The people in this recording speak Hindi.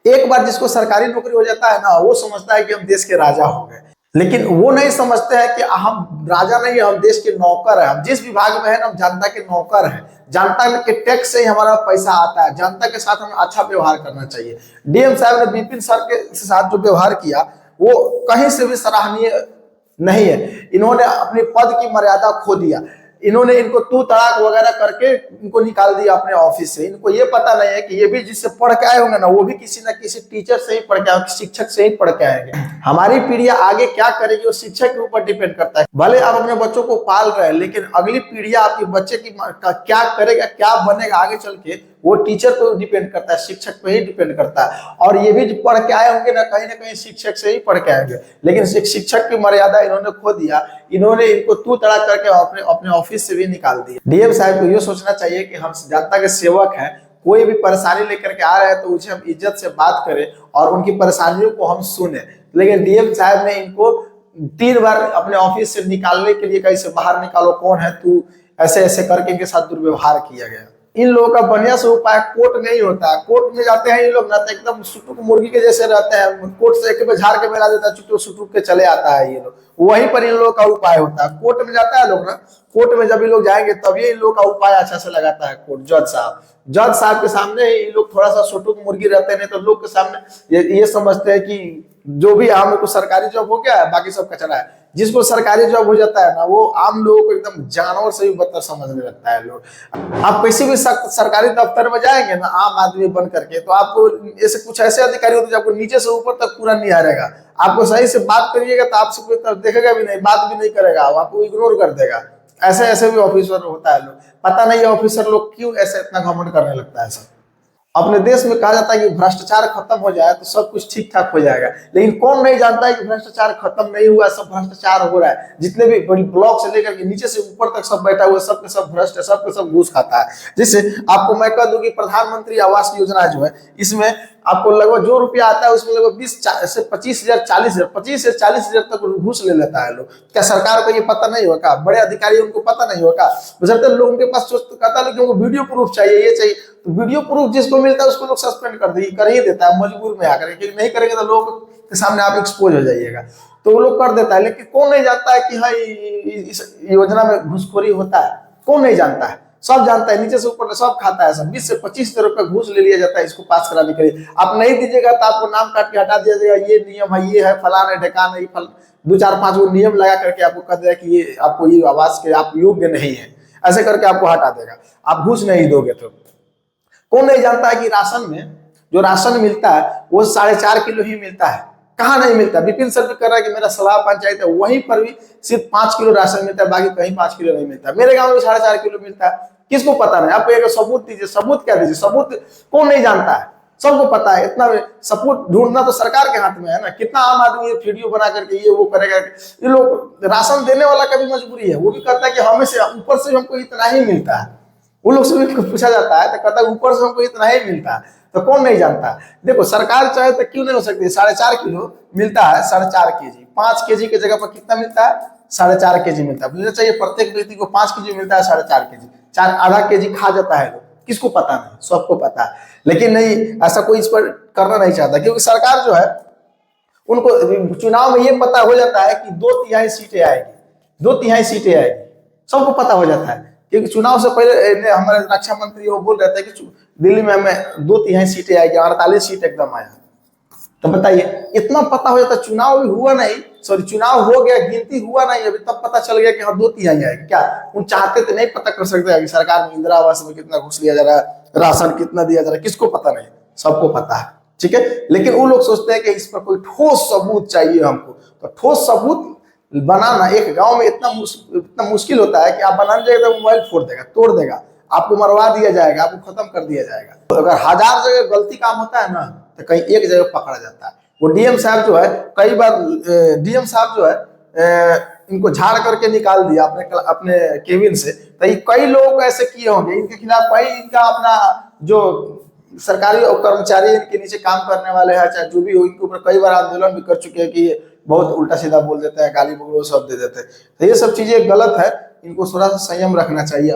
एक बार जिसको सरकारी नौकरी हो जाता है ना, वो समझता है कि हम देश के राजा हो गए, लेकिन वो नहीं समझते हैं कि हम राजा नहीं, हम देश के नौकर हैं। हम जिस विभाग में है ना, हम जनता के नौकर हैं। जनता के टैक्स से ही हमारा पैसा आता है। जनता के साथ हमें अच्छा व्यवहार करना चाहिए। डीएम साहब ने विपिन सर के साथ जो व्यवहार किया वो कहीं से भी सराहनीय नहीं है। इन्होंने अपने पद की मर्यादा खो दिया। इन्होंने इनको तू तड़ाक वगैरह करके इनको निकाल दिया अपने ऑफिस से। इनको ये पता नहीं है कि ये भी जिससे पढ़ के आए होंगे ना, वो भी किसी ना किसी टीचर से ही पढ़ के आए, शिक्षक से ही पढ़ के आएंगे। हमारी पीढ़ियां आगे क्या करेगी वो शिक्षक के ऊपर डिपेंड करता है। भले आप अपने बच्चों को पाल रहे हैं, लेकिन अगली पीढ़ियां आपके बच्चे की क्या करेगा, क्या बनेगा आगे चल के, वो टीचर पे डिपेंड करता है, शिक्षक पे ही डिपेंड करता है। और ये भी पढ़ के आए होंगे ना कहीं शिक्षक से ही पढ़ के आएंगे, लेकिन शिक्षक की मर्यादा इन्होंने खो दिया। इन्होंने इनको तू तड़ा करके अपने ऑफिस से भी निकाल दिया। डीएम साहब को ये सोचना चाहिए कि हम जनता के सेवक हैं। कोई भी परेशानी लेकर के आ रहे हैं तो उसे हम इज्जत से बात करें और उनकी परेशानियों को हम सुने। लेकिन डीएम साहब ने इनको 3 बार अपने ऑफिस से निकालने के लिए, कैसे बाहर निकालो, कौन है तू, ऐसे ऐसे करके इनके साथ दुर्व्यवहार किया गया। इन लोगों का बढ़िया से उपाय कोर्ट नहीं होता है। कोर्ट में जाते हैं ये लोग ना, तो एकदम सुटुक मुर्गी के जैसे रहते हैं। कोर्ट से एक झाड़ के मिला देता है, चुटुक सुटुक के चले आता है ये लोग। वहीं पर इन लोगों का उपाय होता है। कोर्ट में जाता है लोग ना, कोर्ट में जब ये लोग जाएंगे तभी इन लोगों का उपाय अच्छा से लगाता है कोर्ट। जज साहब के सामने ये लोग थोड़ा सा सुटुक मुर्गी रहते हैं, नहीं तो लोग के सामने ये समझते हैं कि जो भी हम को सरकारी जॉब हो गया है, बाकी सब कचरा है। जिसको सरकारी जॉब हो जाता है ना, वो आम लोगों को एकदम जानवर से भी बदतर समझने लगता है लोग। आप किसी भी सरकारी दफ्तर में जाएंगे ना, आम आदमी बन करके, तो आपको ऐसे कुछ ऐसे अधिकारी होते हैं जो आपको नीचे से ऊपर तक पूरा निहारेगा। आपको सही से बात करिएगा तो आपसे कोई तरफ देखेगा भी नहीं, बात भी नहीं करेगा, आपको इग्नोर कर देगा। ऐसे ऐसे भी ऑफिसर होता है लोग। पता नहीं है ऑफिसर लोग क्यों ऐसे इतना घमंड करने लगता है सब। अपने देश में कहा जाता है कि भ्रष्टाचार खत्म हो जाए तो सब कुछ ठीक ठाक हो जाएगा, लेकिन कौन नहीं जानता है कि भ्रष्टाचार खत्म नहीं हुआ, सब भ्रष्टाचार हो रहा है। जितने भी ब्लॉक से लेकर के नीचे से ऊपर तक सब बैठा हुआ, सबके सब भ्रष्ट है, सबके सब घूस खाता है। जिससे आपको मैं कह दूं कि प्रधानमंत्री आवास योजना जो है, इसमें आपको लगभग जो रुपया आता है उसमें लगभग 20 से 25,000 40,000 25 से 40,000 तक घूस ले लेता है लोग। क्या सरकार को ये पता नहीं होगा? बड़े अधिकारी उनको पता नहीं होगा? बशर्ते लोगों के पास कहता है कि उनको वीडियो प्रूफ चाहिए, ये चाहिए, तो वीडियो प्रूफ जिसको मिलता है उसको लोग सस्पेंड कर ही देता है मजबूर में आकर के। नहीं करेंगे तो लोग के सामने आप एक्सपोज हो जाइएगा, तो वो लोग कर देता है। लेकिन कौन नहीं जानता है कि हाँ इस योजना में घूसखोरी होता है? कौन नहीं जानता है? सब जानता है, नीचे से ऊपर सब खाता है। सब 20 से 25,000 रुपए घूस ले लिया जाता है इसको पास कराने के लिए। आप नहीं दीजिएगा तो आपको नाम काट के हटा दिया जाएगा, ये नियम है, ये है, फलान है, ढकान है, 2-4-5 वो नियम लगा करके आपको कह देगा कि ये आपको ये आवास के आप योग्य नहीं है, ऐसे करके आपको हटा देगा आप घूस नहीं दोगे तो। कौन नहीं जानता है कि राशन में जो राशन मिलता है वो 4.5 किलो ही मिलता है। कहाँ नहीं मिलता? विपिन सर भी कर रहा है कि मेरा सलाह पंचायत है, वहीं पर भी सिर्फ 5 किलो राशन मिलता है, बाकी कहीं 5 किलो नहीं मिलता। मेरे गांव में 4.5 किलो मिलता है। किसको पता नहीं? आप एक सबूत दीजिए। सबूत क्या दीजिए? सबूत कौन नहीं जानता है? सबको पता है। इतना सबूत ढूंढना तो सरकार के हाथ में है ना। कितना आम आदमी ये वीडियो बना करके ये वो करेगा। ये लोग राशन देने वाला का भी मजबूरी है, वो भी कहता है कि हमें से ऊपर से हमको इतना ही मिलता है। वो लोग से भी पूछा जाता है तो कहता है ऊपर से हमको इतना ही मिलता है। तो कौन नहीं जानता? देखो सरकार चाहे तो क्यों नहीं हो सकती? 4.5 किलो मिलता है, 4.5 केजी। 5 केजी की जगह पर कितना मिलता है? 4.5 केजी मिलता है। मुझे चाहिए प्रत्येक व्यक्ति को 5 केजी मिलता है, 4.5 केजी। आधा केजी खा जाता है लोग। किसको पता नहीं? सबको पता है, लेकिन नहीं, ऐसा कोई इस पर करना नहीं चाहता। क्योंकि सरकार जो है उनको चुनाव में ये पता हो जाता है कि 2/3 सीटें आएगी, 2/3 सीटें आएगी, सबको पता हो जाता है। क्योंकि चुनाव से पहले हमारे रक्षा मंत्री वो बोल रहे थे कि दिल्ली में हमें 2/3 सीटें आएगी, 48 सीट एकदम आया। तो बताइए, इतना पता हो जाता। चुनाव भी हुआ नहीं, सॉरी चुनाव हो गया, गिनती हुआ नहीं अभी, तब पता चल गया कि हाँ 2/3 आएगी। क्या उन चाहते तो नहीं पता कर सकते कि सरकार में इंदिरा आवास में कितना घुस लिया जा रहा है, राशन कितना दिया जा रहा है? किसको पता नहीं? सबको पता है, ठीक है। लेकिन वो लोग सोचते हैं कि इस पर कोई ठोस सबूत चाहिए हमको। तो ठोस सबूत बनाना एक गांव में इतना मुश्किल होता है कि आप बनाने जाएगा तो मोबाइल फोड़ देगा, तोड़ देगा, आपको मरवा दिया जाएगा, आपको खत्म कर दिया जाएगा। तो अगर 1000 जगह गलती काम होता है ना, तो कहीं एक जगह पकड़ा जाता है। वो डीएम साहब जो है, कई बार डीएम साहब जो है इनको झाड़ करके निकाल दिया अपने केबिन से। तो कई लोग ऐसे किए होंगे इनके खिलाफ। कई इनका अपना जो सरकारी और कर्मचारी इनके नीचे काम करने वाले हैं, चाहे जो भी हो, इनके ऊपर कई बार आंदोलन भी कर चुके हैं कि बहुत उल्टा सीधा बोल देते हैं, गाली बगलौज सब दे देते हैं। तो ये सब चीजें गलत है, इनको थोड़ा सा संयम रखना चाहिए।